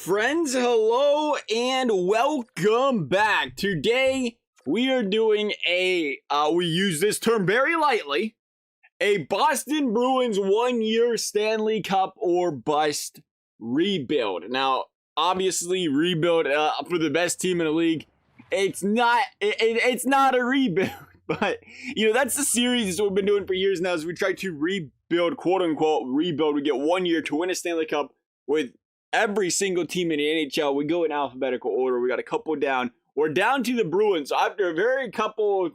Friends, hello and welcome back. Today we are doing we use this term very lightly, a Boston Bruins 1-year Stanley Cup or bust rebuild. Now, obviously, rebuild for the best team in the league, it's not a rebuild, but that's the series that we've been doing for years now. As we try to rebuild, quote unquote rebuild, we get 1 year to win a Stanley Cup with every single team in the NHL. We go in alphabetical order. We got a couple down. We're down to the Bruins. So after a very couple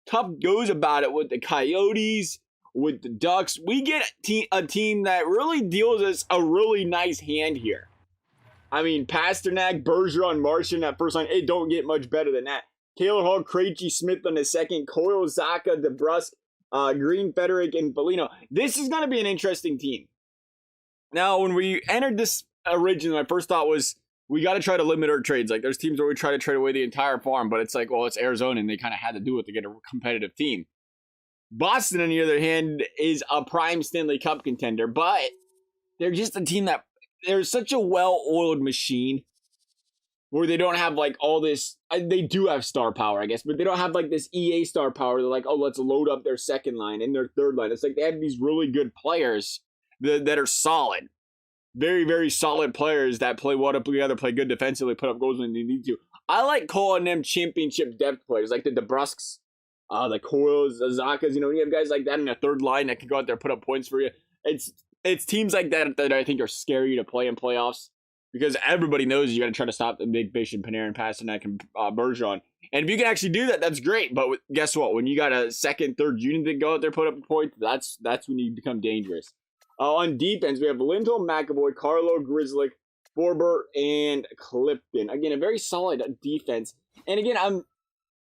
tough goes about it with the Coyotes, with the Ducks, we get a team that really deals us a really nice hand here. I mean, Pasternak, Bergeron, Martian, that first line, it don't get much better than that. Taylor Hall, Krejci, Smith on the second, Coyle, Zacha, DeBrusk, Green, Federic, and Foligno. This is going to be an interesting team. Now, when we entered this originally, my first thought was we got to try to limit our trades. Like, there's teams where we try to trade away the entire farm, but it's like, well, it's Arizona, and they kind of had to do it to get a competitive team. Boston, on the other hand, is a prime Stanley Cup contender, but they're just a team that they're such a well-oiled machine where they don't have like all this. They do have star power, I guess, but they don't have like this EA star power. They're like, oh, let's load up their second line and their third line. It's like they have these really good players that are solid. Very, very solid players that play well together, play good defensively, put up goals when they need to. I like calling them championship depth players, like the DeBrusks, the Coyles, the Zakas. You have guys like that in the third line that can go out there, put up points for you. It's teams like that I think are scary to play in playoffs because everybody knows you got to try to stop the big fish in Panarin, Pasternak, and Bergeron. And if you can actually do that, that's great. But guess what? When you got a second, third unit that go out there, put up points, that's when you become dangerous. On defense, we have Lindholm, McAvoy, Carlo, Grzelcyk, Forbort, and Clifton. Again, a very solid defense. And again, I'm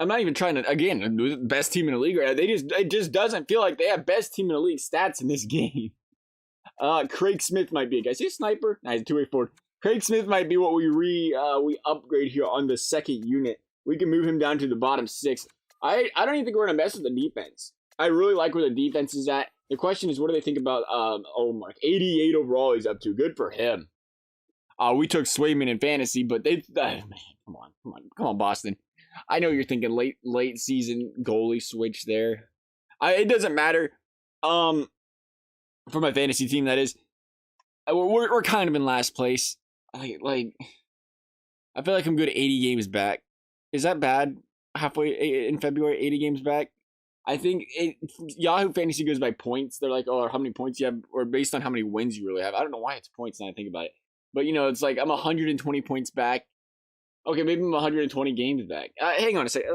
not even trying to, again, the best team in the league right now. It just doesn't feel like they have best team in the league stats in this game. Craig Smith might be a guy. Is he a sniper? Nah, he's a two-way forward. Craig Smith might be what we upgrade here on the second unit. We can move him down to the bottom six. I don't even think we're going to mess with the defense. I really like where the defense is at. The question is, what do they think about Mark? 88 overall he's up to. Good for him. We took Swayman in fantasy, but man, come on, Boston. I know you're thinking late season goalie switch there. It doesn't matter. For my fantasy team, that is, we're kind of in last place. I feel like I'm good 80 games back. Is that bad? Halfway in February, 80 games back. I think Yahoo Fantasy goes by points. They're like, oh, how many points you have, or based on how many wins you really have. I don't know why it's points now I think about it. But, it's like I'm 120 points back. Okay, maybe I'm 120 games back. Hang on a second.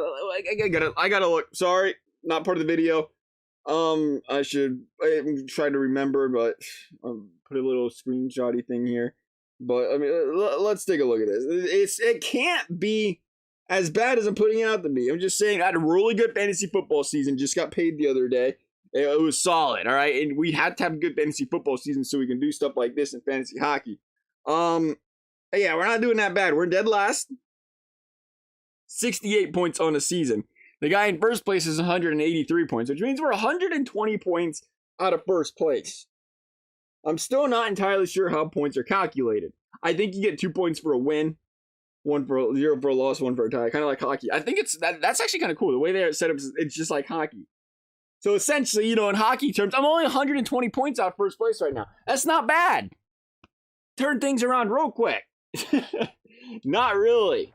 I gotta look. Sorry, not part of the video. I should try to remember, but I'll put a little screenshotty thing here. But, I mean, let's take a look at this. It can't be as bad as I'm putting it out to be. I'm just saying I had a really good fantasy football season. Just got paid the other day. It was solid, all right? And we had to have a good fantasy football season so we can do stuff like this in fantasy hockey. Yeah, we're not doing that bad. We're dead last. 68 points on the season. The guy in first place is 183 points, which means we're 120 points out of first place. I'm still not entirely sure how points are calculated. I think you get 2 points for a win. 1 for 0 for a loss, 1 for a tie. Kind of like hockey. I think that's actually kind of cool. The way they're set up, it's just like hockey. So essentially, in hockey terms, I'm only 120 points out first place right now. That's not bad. Turn things around real quick. Not really.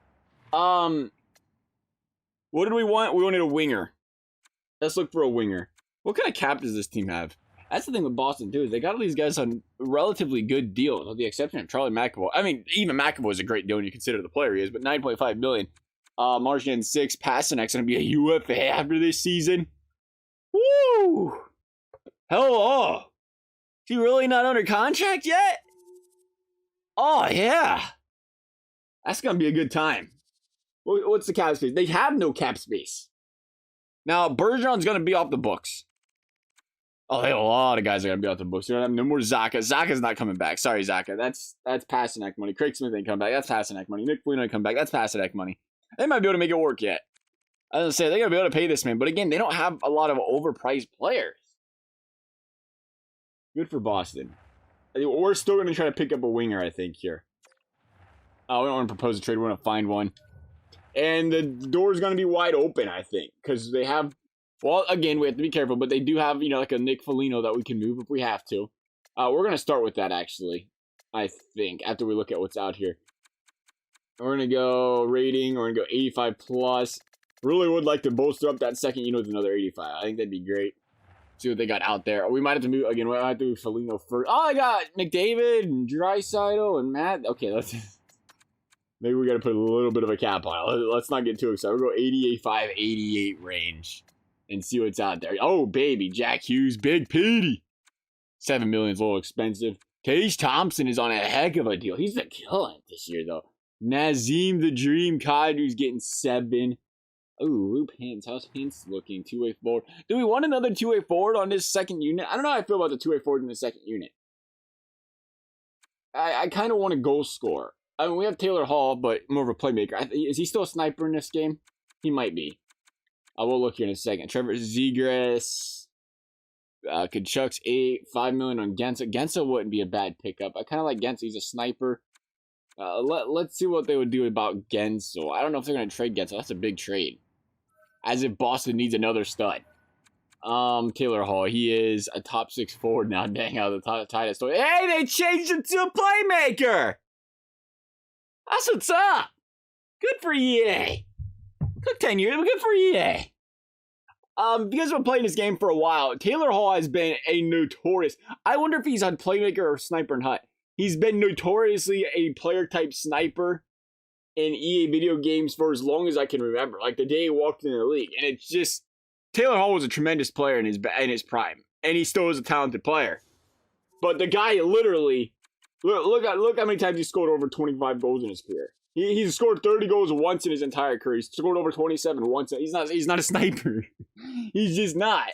What did we want? We wanted a winger. Let's look for a winger. What kind of cap does this team have? That's the thing with Boston, too, is they got all these guys on relatively good deals, with the exception of Charlie McAvoy. I mean, even McAvoy is a great deal when you consider the player he is, but $9.5 million. Martian 6, Pasternak's going to be a UFA after this season. Woo! Hello! Is he really not under contract yet? Oh, yeah. That's going to be a good time. What's the cap space? They have no cap space. Now, Bergeron's going to be off the books. Oh, they have a lot of guys that are going to be off the books. You don't have no more Zacha. Zacha's not coming back. Sorry, Zacha. That's Pasternak money. Craig Smith ain't coming back. That's Pasternak money. Nick Foligno ain't coming back. That's Pasternak money. They might be able to make it work yet. I was going to say, they're going to be able to pay this man. But again, they don't have a lot of overpriced players. Good for Boston. We're still going to try to pick up a winger, I think, here. We don't want to propose a trade. We want to find one. And the door's going to be wide open, I think. Because they have... Well, again, we have to be careful. But they do have, you know, like a Nick Foligno that we can move if we have to. We're going to start with that, actually. I think. After we look at what's out here. We're going to go rating. We're going to go 85 plus. Really would like to bolster up that second unit with another 85. I think that'd be great. See what they got out there. We might have to move again. We might have to move Foligno first. Oh, I got McDavid and Draisaitl and Matt. Okay, let's maybe we got to put a little bit of a cap on it. Let's not get too excited. We'll go 88, 88 range and see what's out there. Oh, baby, Jack Hughes, Big Petey. 7 million is a little expensive. Tage Thompson is on a heck of a deal. He's been killing it this year, though. Nazem the Dream Kadri's getting 7. Ooh, Roop Hintz. How's Hintz looking? Two-way forward. Do we want another two-way forward on this second unit? I don't know how I feel about the two-way forward in the second unit. I kind of want a goal scorer. I mean, we have Taylor Hall, but more of a playmaker. Is he still a sniper in this game? He might be. I will look here in a second. Trevor Zegras. Kachuk's 8. 5 million on Gensa. Gensa wouldn't be a bad pickup. I kind of like Gensa. He's a sniper. Let's see what they would do about Genso. I don't know if they're going to trade Genso. That's a big trade. As if Boston needs another stud. Taylor Hall. He is a top 6 forward now. Dang, out of the tight story. Hey, they changed him to a playmaker. That's what's up. Good for EA. Good tenure. Good for EA. Because we're playing this game for a while, Taylor Hall has been a notorious. I wonder if he's on playmaker or sniper and hut. He's been notoriously a player-type sniper in EA video games for as long as I can remember. Like the day he walked in the league. And it's just... Taylor Hall was a tremendous player in his prime. And he still is a talented player. But the guy literally... Look how many times he scored over 25 goals in his career. He's scored 30 goals once in his entire career. He's scored over 27 once. He's not a sniper. He's just not.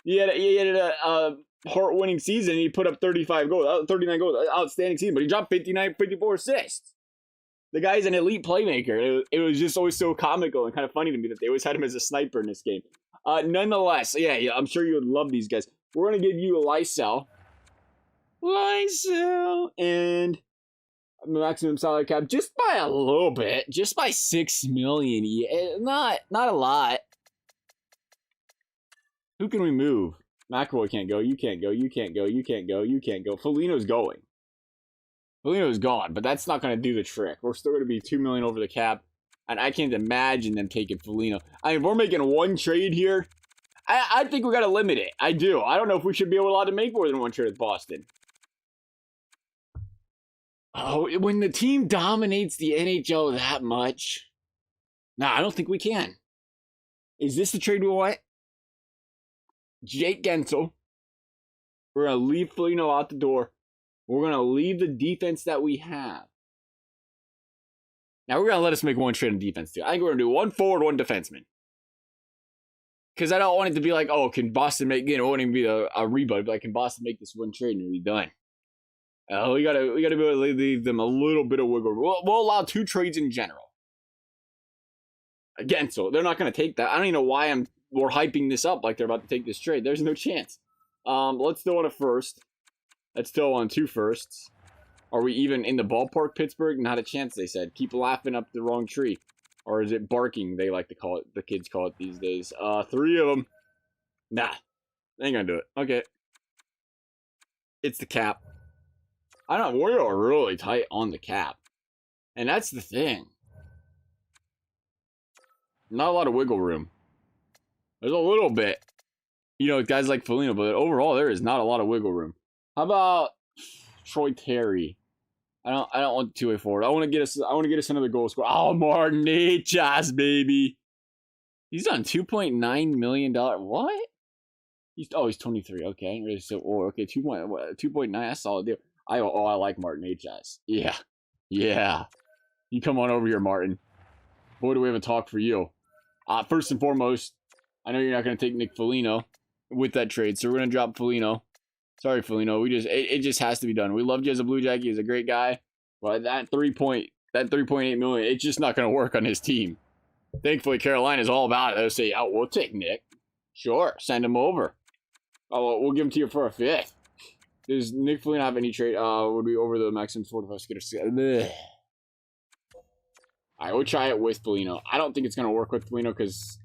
He had a heart-winning season, and he put up 39 goals. Outstanding season, but he dropped 54 assists. The guy's an elite playmaker. It was just always so comical and kind of funny to me that they always had him as a sniper in this game. Nonetheless, yeah, I'm sure you would love these guys. We're going to give you a Lysell, and maximum salary cap just by a little bit, just by 6 million. Not a lot. Who can we move? McAvoy can't go. You can't go. You can't go. You can't go. You can't go. Foligno's going. Foligno's gone, but that's not going to do the trick. We're still going to be 2 million over the cap, and I can't imagine them taking Foligno. I mean, if we're making one trade here, I think we got to limit it. I do. I don't know if we should be allowed to make more than one trade with Boston. Oh, when the team dominates the NHL that much, nah, I don't think we can. Is this the trade we want? Jake Gensel. We're going to leave Foligno out the door. We're going to leave the defense that we have. Now, we're going to let us make one trade on defense, too. I think we're going to do one forward, one defenseman. Because I don't want it to be like, oh, can Boston make, it won't even be a rebut, but like, can Boston make this one trade and it'll be done? We gotta be able to leave them a little bit of wiggle room. We'll allow 2 trades in general. Again, so they're not going to take that. I don't even know why we're hyping this up like they're about to take this trade. There's no chance. Let's throw on a first. Let's throw on 2 firsts. Are we even in the ballpark, Pittsburgh? Not a chance, they said. Keep laughing up the wrong tree. Or is it barking, they like to call it. The kids call it these days. 3 of them. Nah. They ain't gonna do it. Okay. It's the cap. I don't know. We're really tight on the cap. And that's the thing. Not a lot of wiggle room. There's a little bit. You know, guys like Foligno, but overall there is not a lot of wiggle room. How about Troy Terry? I don't want the 2-way forward. I want to get us another goal scorer. Oh, Martin Necas, baby. He's on $2.9 million. What? He's 23. Okay. Okay, 2.9. That's a solid deal. I like Martin Necas. Yeah. You come on over here, Martin. Boy, do we have a talk for you. First and foremost, I know you're not going to take Nick Foligno with that trade, so we're going to drop Foligno. Sorry, Foligno. It just has to be done. We loved you as a Blue Jacket. He's a great guy. But that 3.8 million, it's just not going to work on his team. Thankfully, Carolina's all about it. They'll say, oh, we'll take Nick. Sure, send him over. Oh, we'll give him to you for a 5th. Does Nick Foligno have any trade? Would be over the maximum 45 skidder. Alright, we'll try it with Foligno. I don't think it's going to work with Foligno because...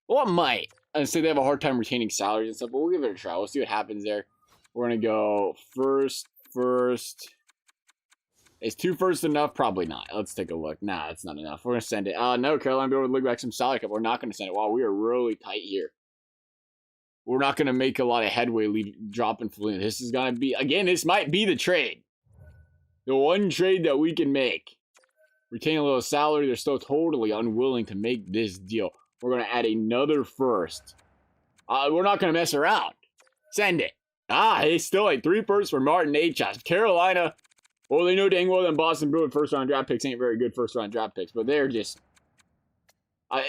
Well, it might. I'd say they have a hard time retaining salaries and stuff, but we'll give it a try. We'll see what happens there. We're going to go first. Is 2 firsts enough? Probably not. Let's take a look. Nah, that's not enough. We're going to send it. No, Carolina, be able to look back some salary cap. We're not going to send it. Wow, we are really tight here. We're not going to make a lot of headway dropping Foligno. This is going to be, again, this might be the trade. The one trade that we can make. Retain a little salary. They're still totally unwilling to make this deal. We're going to add another first. We're not going to mess around. Send it. It's still like 3 firsts for Martin Necas. Carolina, well, they know dang well that Boston Bruins first-round draft picks ain't very good first-round draft picks, but they're just...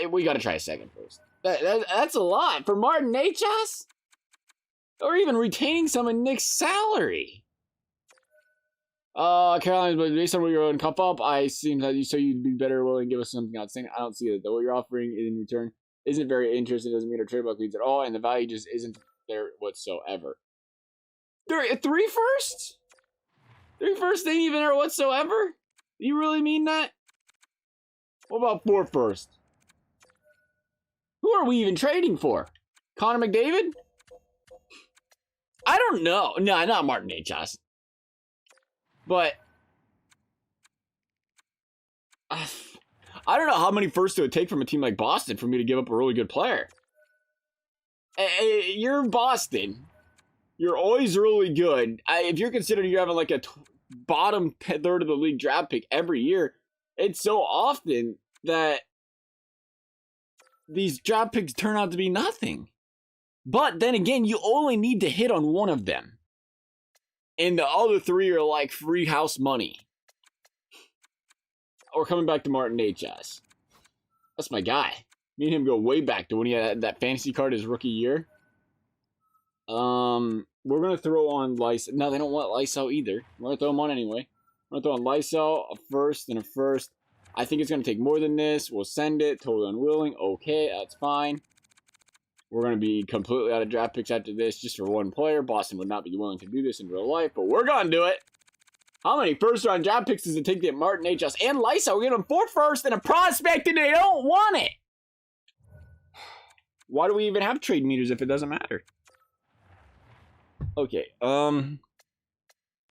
we got to try a second first. That's a lot for Martin Necas? Or even retaining some of Nick's salary. Carolina, but based on what you're going to cup up, I seem that you'd be better willing to give us something outstanding. I don't see it, though. What you're offering in return isn't very interesting. It doesn't meet our trade block leads at all, and the value just isn't there whatsoever. 3 firsts? 3 firsts ain't even there whatsoever? You really mean that? What about 4 firsts? Who are we even trading for? Connor McDavid? I don't know. No, not Martin Necas. But I don't know how many firsts it would take from a team like Boston for me to give up a really good player. You're Boston. You're always really good. If you're considering you're having like a bottom third of the league draft pick every year, it's so often that these draft picks turn out to be nothing. But then again, you only need to hit on one of them. And the other 3 are like free house money. We're coming back to Martin Necas. That's my guy. Me and him go way back to when he had that fantasy card his rookie year. We're going to throw on Lysell. No, they don't want Lysell either. We're going to throw him on anyway. We're going to throw on Lysell, a first, and a first. I think it's going to take more than this. We'll send it. Totally unwilling. Okay, that's fine. We're going to be completely out of draft picks after this just for one player. Boston would not be willing to do this in real life, but we're going to do it. How many first-round draft picks does it take to get Martin Necas and Lysell? We're giving them 4 firsts and a prospect, and they don't want it. Why do we even have trade meters if it doesn't matter? Okay, a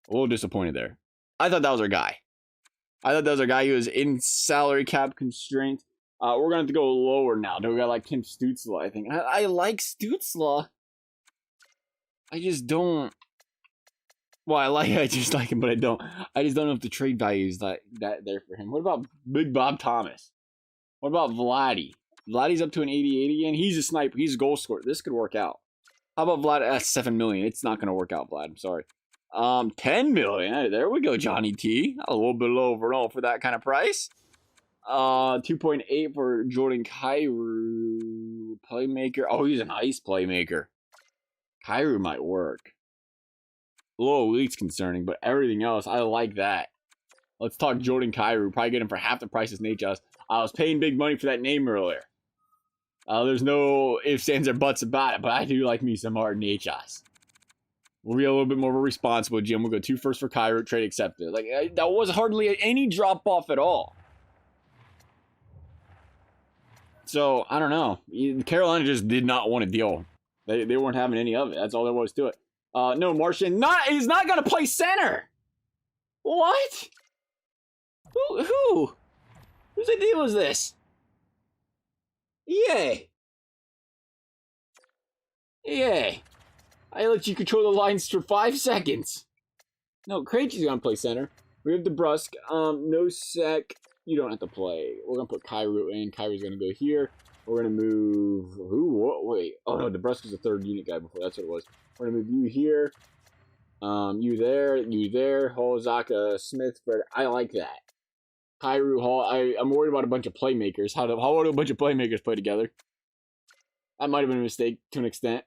little disappointed there. I thought that was our guy. He was in salary cap constraints. We're going to have to go lower now. We got like Tim Stützle, I think. I like Stützle. I just don't. Well, I just like him, but I don't. I just don't know if the trade value is that there for him. What about Big Bob Thomas? What about Vladdy? Vladdy's up to an 88 again. He's a sniper. He's a goal scorer. This could work out. How about Vlad? That's 7 million. It's not going to work out, Vlad. I'm sorry. 10 million. There we go, Johnny T. A little bit low overall for that kind of price. 2.8 for Jordan Kyrou. Playmaker. Oh, he's an ice playmaker. Kyrou might work. A little weak's concerning, but everything else, I like that. Let's talk Jordan Kyrou. Probably get him for half the price as Necas. I was paying big money for that name earlier. There's no ifs, ands, or buts about it, but I do like me some Martin Necas. We'll be a little bit more responsible, Jim. We'll go 2 firsts for Kyrou. Trade accepted. Like, that was hardly any drop-off at all. So, I don't know. Carolina just did not want to deal. They weren't having any of it. That's all there was to it. No, Martian. He's not going to play center. What? Who? Whose idea was this? EA. I let you control the lines for 5 seconds. No, Krejci's going to play center. We have DeBrusk. No sec. You don't have to play. We're going to put Kyrou in. Kyrou's going to go here. We're going to move... Who? What? Wait. Oh, no. DeBrusk was the 3rd unit guy before. That's what it was. We're going to move you here. You there. Hall, Zaka, Smith, Fred. I like that. Kyrou, Hall. I'm worried about a bunch of playmakers. How do a bunch of playmakers play together? That might have been a mistake to an extent.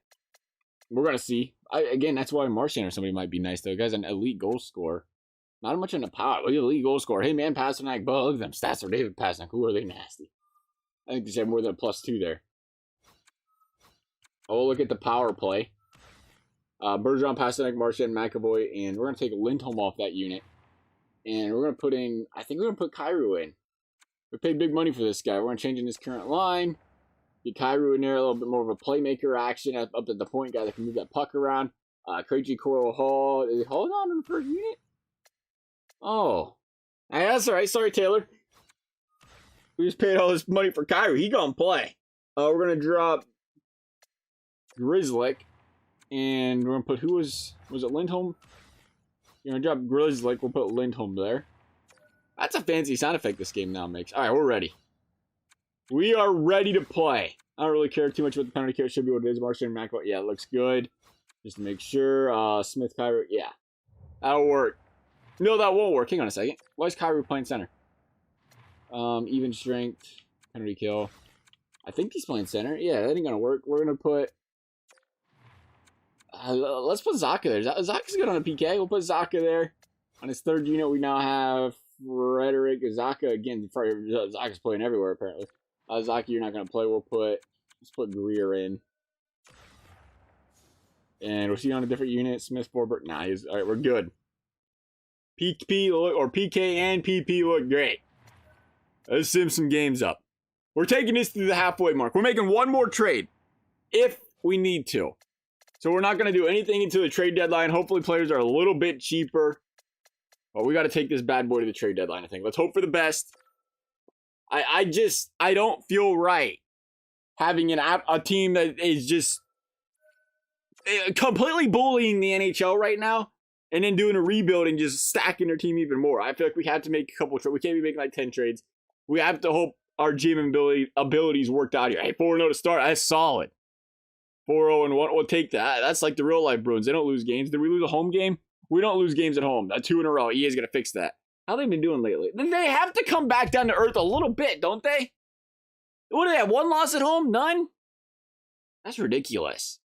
We're going to see. Again, that's why Marchand or somebody might be nice, though. The guy's an elite goal scorer. Not much in the power. Look at the elite goal scorer. Hey, man, Pasternak. But look at them stats for David Pasternak. Who are they nasty? I think they have more than a +2 there. Oh, look at the power play. Bergeron, Pasternak, Marchand, McAvoy, and we're going to take Lindholm off that unit. And we're going to put in, I think we're going to put Kyrou in. We paid big money for this guy. We're going to change in this current line. Get Kyrou in there, a little bit more of a playmaker action up at the point guy that can move that puck around. Krejci Coral Hall. Is he holding on to the first unit? Oh. Hey, that's all right. Sorry, Taylor. We just paid all this money for Kyrou. He gonna play. We're going to drop Grizzlick. And we're going to put, who was it Lindholm? You're going to drop Grizzlick. We'll put Lindholm there. That's a fancy sound effect this game now makes. All right, we're ready. We are ready to play. I don't really care too much about the penalty kill. It should be what it is. Martian and Mackel. Yeah, it looks good. Just to make sure. Smith, Kyrou. Yeah. That'll work. No, that won't work. Hang on a second. Why is Kyrou playing center? Even strength. Penalty kill. I think he's playing center. Yeah, that ain't going to work. We're going to put... let's put Zaka there. Zaka's good on a PK. We'll put Zaka there. On his third unit, we now have Frederick. Zaka, again, Zaka's playing everywhere, apparently. Zaki, you're not going to play. Let's put Greer in. And was he on a different unit? Smith, Forbert. Nah, he's all right. We're good. PK and PP look great. Let's sim some games up. We're taking this to the halfway mark. We're making one more trade if we need to. So we're not going to do anything until the trade deadline. Hopefully players are a little bit cheaper. But we got to take this bad boy to the trade deadline, I think. Let's hope for the best. I don't feel right having a team that is just completely bullying the NHL right now and then doing a rebuild and just stacking their team even more. I feel like we have to make a couple of trades. We can't be making like 10 trades. We have to hope our GM abilities worked out here. Hey, 4-0 to start. That's solid. 4-0-1. We'll take that. That's like the real life Bruins. They don't lose games. Did we lose a home game? We don't lose games at home. 2 in a row. EA's going to fix that. How they been doing lately? They have to come back down to earth a little bit, don't they? What do they have? 1 loss at home? None? That's ridiculous.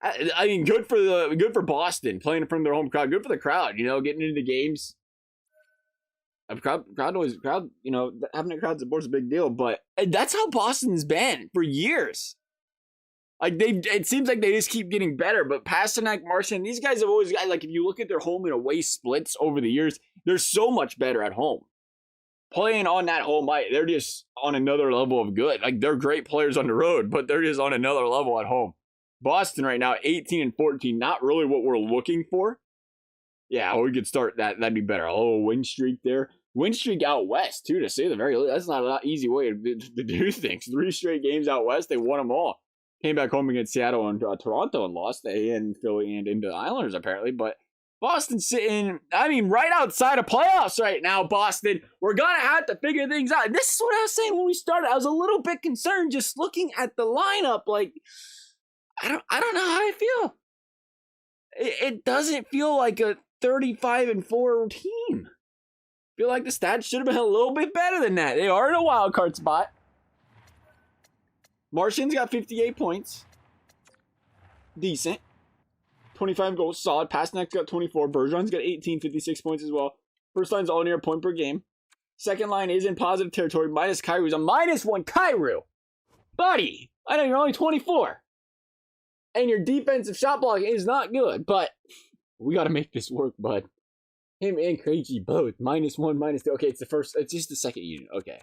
I mean, good for Boston playing in front of their home crowd. Good for the crowd, you know, getting into the games. Crowd, you know, having a crowd's a big deal, but that's how Boston's been for years. Like, it seems like they just keep getting better, but Pasternak, Martian, these guys have always got, like, if you look at their home and away splits over the years, they're so much better at home. Playing on that home ice, they're just on another level of good. Like, they're great players on the road, but they're just on another level at home. Boston right now, 18-14, not really what we're looking for. Yeah, we could start that. That'd be better. A little win streak there. Win streak out west, too, to say the very least. That's not an easy way to do things. 3 straight games out west, they won them all. Came back home against Seattle and Toronto and lost. They and Philly and into the Islanders, apparently. But Boston's sitting, I mean, right outside of playoffs right now, Boston. We're going to have to figure things out. And this is what I was saying when we started. I was a little bit concerned just looking at the lineup. Like, I don't know how I feel. It doesn't feel like a 35-4 team. I feel like the stats should have been a little bit better than that. They are in a wild card spot. Martian's got 58 points. Decent. 25 goals. Solid. Pasternak's got 24. Bergeron's got 18, 56 points as well. First line's all near a point per game. Second line is in positive territory. Minus Kyrou is a -1 Kyrou. Buddy, I know you're only 24. And your defensive shot blocking is not good, but we got to make this work, bud. Him and Krejci both. -1, -2. Okay, it's just the second unit. Okay.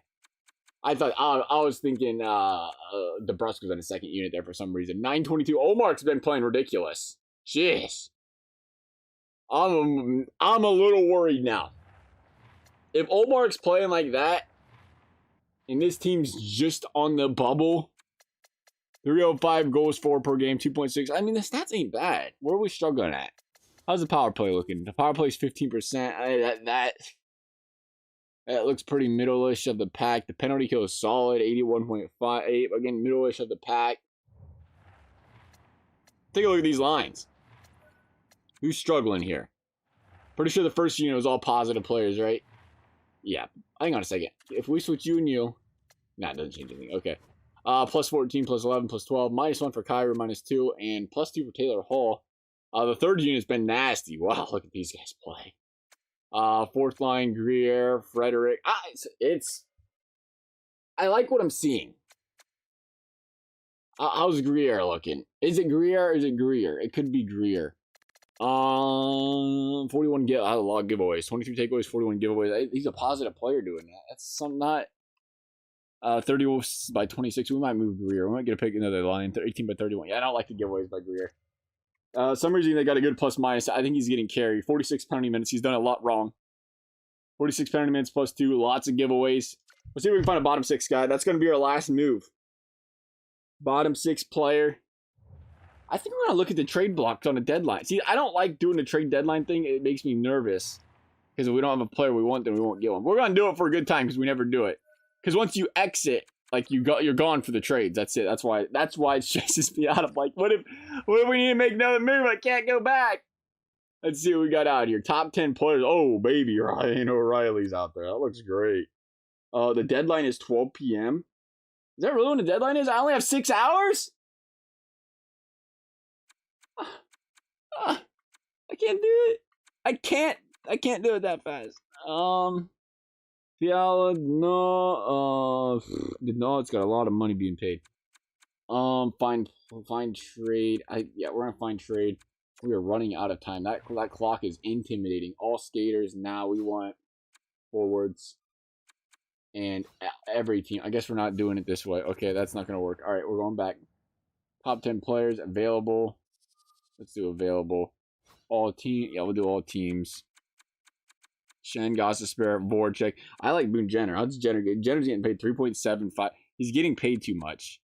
I was thinking DeBrusque was on the second unit there for some reason. 922. Omark's been playing ridiculous. Jeez. I'm a little worried now. If Omark's playing like that, and this team's just on the bubble, 305 goals for per game, 2.6. I mean, the stats ain't bad. Where are we struggling at? How's the power play looking? The power play's 15%. That looks pretty middle-ish of the pack. The penalty kill is solid, 81.58. Again, middle-ish of the pack. Take a look at these lines. Who's struggling here? Pretty sure the first unit was all positive players, right? Yeah. Hang on a second. If we switch you and you... Nah, it doesn't change anything. Okay. Plus 14, plus 11, plus 12. -1 for Kyrou, -2. And +2 for Taylor Hall. The third unit's been nasty. Wow, look at these guys play. Fourth line, Greer, Frederick. I like what I'm seeing. How's Greer looking? Is it Greer or is it Greer? It could be Greer. 41 I had a lot of giveaways. 23 takeaways, 41 giveaways. He's a positive player doing that. That's some not 30 by 26. We might move Greer. We might get a pick another line. 18 by 31. Yeah, I don't like the giveaways by Greer. Some reason they got a good plus minus. I think he's getting carried. 46 penalty minutes. He's done a lot wrong. 46 penalty minutes plus 2. Lots of giveaways. Let's see if we can find a bottom 6 guy. That's going to be our last move. Bottom 6 player. I think we're going to look at the trade blocks on a deadline. See, I don't like doing the trade deadline thing. It makes me nervous. Because if we don't have a player we want, then we won't get one. We're going to do it for a good time because we never do it. Because once you exit, like you're gone for the trades. That's it. That's why it stresses me out. I'm like, what if we need to make another move? I can't go back. Let's see what we got out here. Top 10 players. Oh, baby, Ryan O'Reilly's out there. That looks great. The deadline is 12 p.m. Is that really when the deadline is? I only have 6 hours? I can't do it. I can't do it that fast. Fiala, no. No, it's got a lot of money being paid. Find trade. Yeah, we're gonna find trade. We are running out of time. That clock is intimidating. All skaters now. We want forwards. And every team. I guess we're not doing it this way. Okay, that's not going to work. All right, we're going back. Top 10 players available. Let's do available. All team. Yeah, we'll do all teams. Shen, Gostisbehere, Voracek. I like Boone Jenner. How's Jenner getting? Jenner's getting paid 3.75. He's getting paid too much.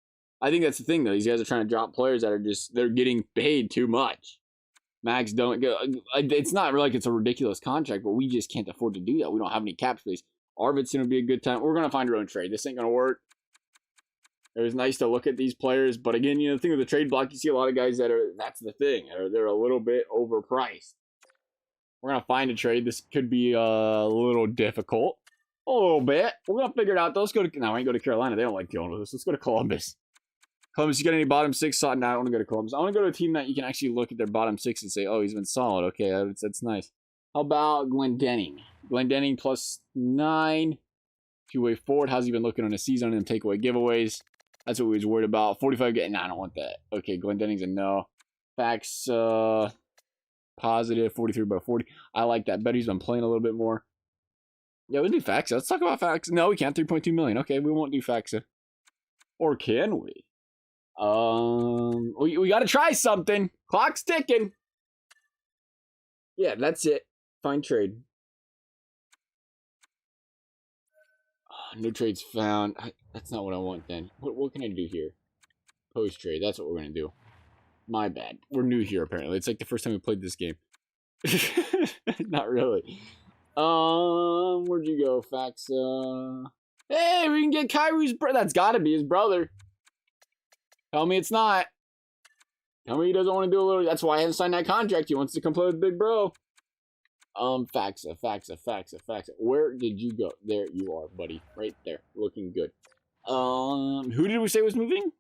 I think that's the thing, though. These guys are trying to drop players that are just, they're getting paid too much. Max don't go. It's not like it's a ridiculous contract, but we just can't afford to do that. We don't have any cap space. Arvid's going to be a good time. We're going to find our own trade. This ain't going to work. It was nice to look at these players. But again, the thing with the trade block, you see a lot of guys that's the thing. They're a little bit overpriced. We're going to find a trade. This could be a little difficult. A little bit. We're going to figure it out. Let's go to, no, I ain't go to Carolina. They don't like dealing with us. Let's go to Columbus. Columbus, you got any bottom 6? No, I don't want to go to Columbus. I want to go to a team that you can actually look at their bottom 6 and say, oh, he's been solid. Okay, that's nice. How about Glendening? Glendening plus 9. Two-way forward. How's he been looking on the season and takeaway giveaways? That's what we was worried about. 45 getting. No, I don't want that. Okay, Glendening's a no. Facts positive. 43 by 40. I like that. Bet he's been playing a little bit more. Yeah, we'll do Faxa. Let's talk about Faxa. No, we can't. 3.2 million. Okay, we won't do Faxa. Or can we? We got to try something. Clock's ticking. Yeah, that's it. Find trade. No trades found. That's not what I want then. What can I do here? Post trade. That's what we're going to do. My bad. We're new here apparently. It's like the first time we played this game. Not really. Where'd you go, Faxa? Hey, we can get Kyrie's brother. That's got to be his brother. Tell me it's not. Tell me he doesn't want to do a little. That's why I haven't signed that contract. He wants to come play with Big Bro. Faxa. Where did you go? There you are, buddy. Right there. Looking good. Who did we say was moving?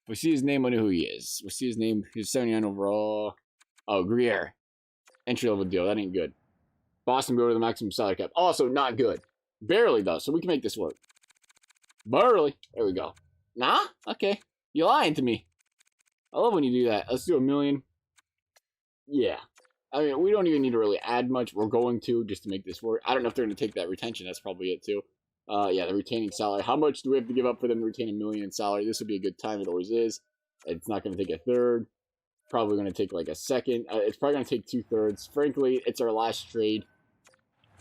If we see his name, I know who he is. We see his name. He's 79 overall. Oh, Greer. Entry level deal. That ain't good. Boston go to the maximum salary cap. Also not good. Barely though, so we can make this work. Barely. There we go. Nah? Okay. You're lying to me. I love when you do that. Let's do $1 million. Yeah. I mean, we don't even need to really add much. We're going to, just to make this work. I don't know if they're going to take that retention. That's probably it, too. Yeah, the retaining salary. How much do we have to give up for them to retain $1 million in salary? This would be a good time. It always is. It's not going to take a third. Probably going to take, like, a second. It's probably going to take 2/3. Frankly, it's our last trade.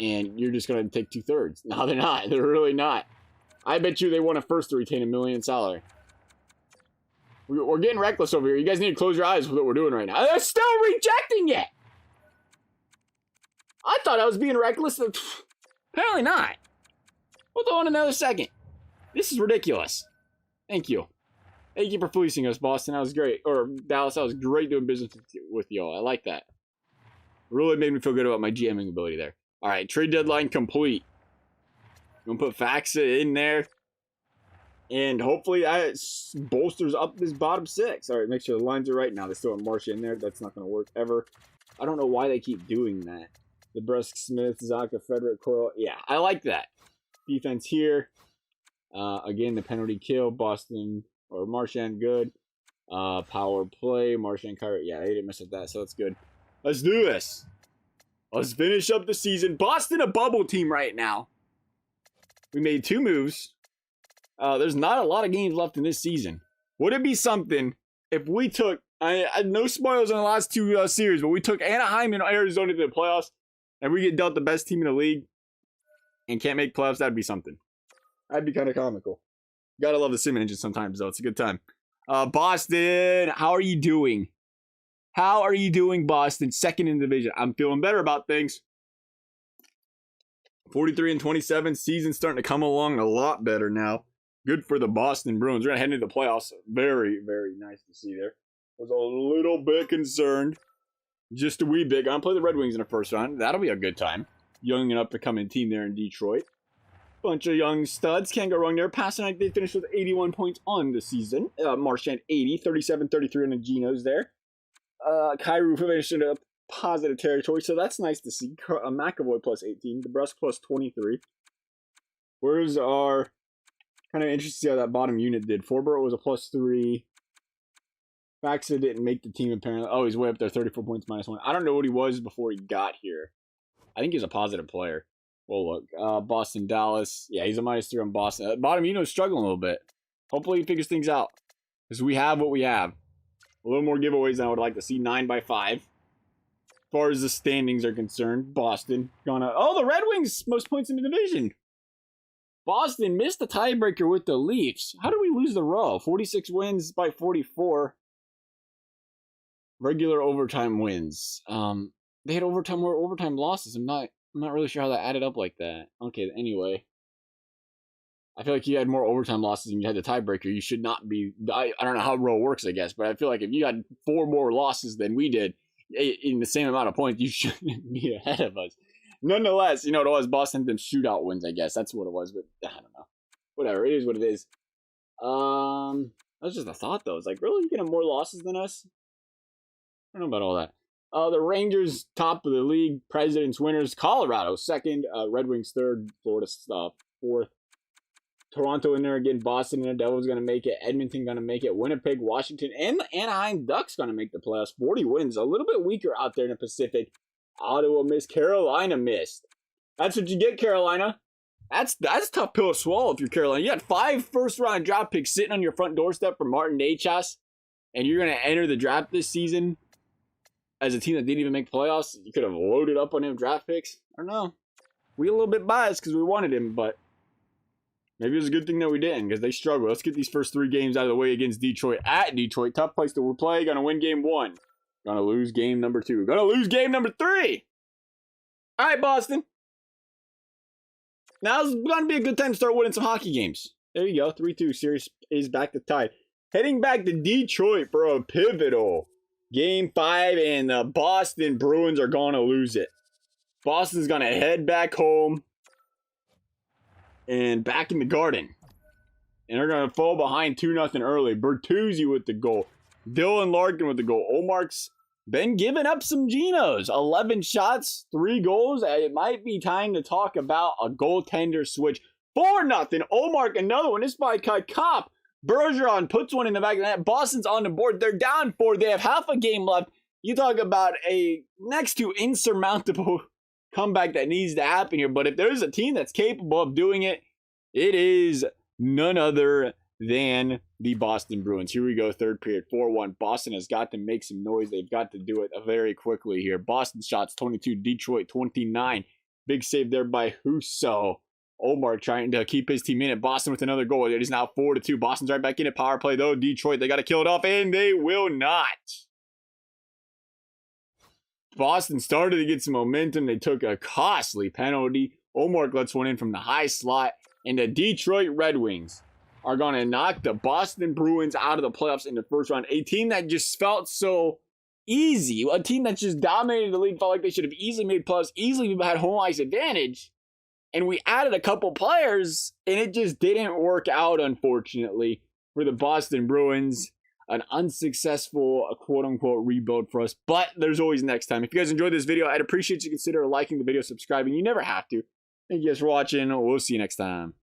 And you're just going to take 2/3. No, they're not. They're really not. I bet you they want a first to retain $1 million in salary. We're getting reckless over here. You guys need to close your eyes with what we're doing right now. They're still rejecting it! I thought I was being reckless. Apparently not. We'll go on another second. This is ridiculous. Thank you. Thank you for fleecing us, Boston. That was great. Or Dallas, that was great doing business with y'all. I like that. Really made me feel good about my GMing ability there. All right, trade deadline complete. I'm going to put Faxa in there. And hopefully that bolsters up this bottom 6. All right, make sure the lines are right. Now they still have Marcia in there. That's not going to work ever. I don't know why they keep doing that. DeBrusque, Smith, Zaka, Frederick, Coyle. Yeah, I like that. Defense here. Again, the penalty kill. Boston or Marchand, good. Power play, Martian Kyrie. Yeah, they didn't mess with that, so that's good. Let's do this. Let's finish up the season. Boston, a bubble team right now. We made 2 moves. There's not a lot of games left in this season. Would it be something if we took, I no spoilers on the last 2 series, but we took Anaheim and Arizona to the playoffs, and we get dealt the best team in the league and can't make playoffs? That'd be something. That'd be kind of comical. Gotta love the sim engine sometimes, though. It's a good time. Boston, how are you doing? How are you doing, Boston? Second in the division. I'm feeling better about things. 43-27. Season's starting to come along a lot better now. Good for the Boston Bruins. We're going to head into the playoffs. Very, very nice to see there. Was a little bit concerned. Just a wee bit. Going to play the Red Wings in the first round. That'll be a good time. Young and up-and-coming team there in Detroit. Bunch of young studs. Can't go wrong there. Passing night, they finished with 81 points on the season. Marchand 80. 37-33 on the Genos there. Kyrie finished in a positive territory, so that's nice to see. McAvoy plus 18. DeBrusque plus 23. Where's our... Kind of interesting to see how that bottom unit did. Forbort was a plus 3. Faxa didn't make the team, apparently. Oh, he's way up there. 34 points minus 1. I don't know what he was before he got here. I think he's a positive player. Well, look. Boston, Dallas. Yeah, he's a minus 3 on Boston. Bottom unit is struggling a little bit. Hopefully he figures things out. Because we have what we have. A little more giveaways than I would like to see. 9 by 5. As far as the standings are concerned, Boston gonna... Oh, the Red Wings, most points in the division. Boston missed the tiebreaker with the Leafs. How did we lose the row? 46 wins by 44. Regular overtime wins. They had more overtime losses. I'm not really sure how that added up like that. Okay, anyway. I feel like you had more overtime losses and you had the tiebreaker. You should not be... I don't know how row works, I guess, but I feel like if you had 4 more losses than we did in the same amount of points, you shouldn't be ahead of us. Nonetheless, you know, it was Boston them shootout wins, I guess. That's what it was, but I don't know. Whatever, it is what it is. That was just a thought, though. It's like, really? You can have more losses than us? I don't know about all that. The Rangers, top of the league. Presidents, winners. Colorado, second. Red Wings, third. Florida, fourth. Toronto in there again. Boston and the Devils going to make it. Edmonton going to make it. Winnipeg, Washington, and the Anaheim Ducks going to make the playoffs. 40 wins. A little bit weaker out there in the Pacific. Ottawa missed. Carolina missed. That's what you get, Carolina. That's a tough pill to swallow if you're Carolina. You got 5 first-round draft picks sitting on your front doorstep for Martin Necas, and you're going to enter the draft this season as a team that didn't even make playoffs. You could have loaded up on him draft picks. I don't know. We a little bit biased because we wanted him, but maybe it was a good thing that we didn't because they struggled. Let's get these first 3 games out of the way against Detroit. At Detroit, tough place to play. Going to win game 1. Gonna lose game number 2. Gonna lose game number 3. All right, Boston. Now's gonna be a good time to start winning some hockey games. There you go. 3-2 series is back to tie. Heading back to Detroit for a pivotal game 5, and the Boston Bruins are gonna lose it. Boston's gonna head back home and back in the Garden. And they're gonna fall behind 2-0 early. Bertuzzi with the goal. Dylan Larkin with the goal. Omark's been giving up some Genos. 11 shots, 3 goals. It might be time to talk about a goaltender switch. 4-0. Omark, another one. This by Cop. Bergeron puts one in the back of the net. Boston's on the board. They're down 4. They have half a game left. You talk about a next to insurmountable comeback that needs to happen here. But if there's a team that's capable of doing it, it is none other than the Boston Bruins. Here we go, third period, 4-1. Boston has got to make some noise. They've got to do it very quickly here. Boston shots 22, Detroit 29. Big save there by Husso. Omar trying to keep his team in it. Boston with another goal. It is now 4-2. Boston's right back in it. Power play, though. Detroit, they got to kill it off, and they will not. Boston started to get some momentum. They took a costly penalty. Omar lets one in from the high slot, and the Detroit Red Wings are going to knock the Boston Bruins out of the playoffs in the first round. A team that just felt so easy. A team that just dominated the league. Felt like they should have easily made playoffs. Easily had home ice advantage. And we added a couple players. And it just didn't work out, unfortunately, for the Boston Bruins. An unsuccessful, quote-unquote, rebuild for us. But there's always next time. If you guys enjoyed this video, I'd appreciate you consider liking the video, subscribing. You never have to. Thank you guys for watching. We'll see you next time.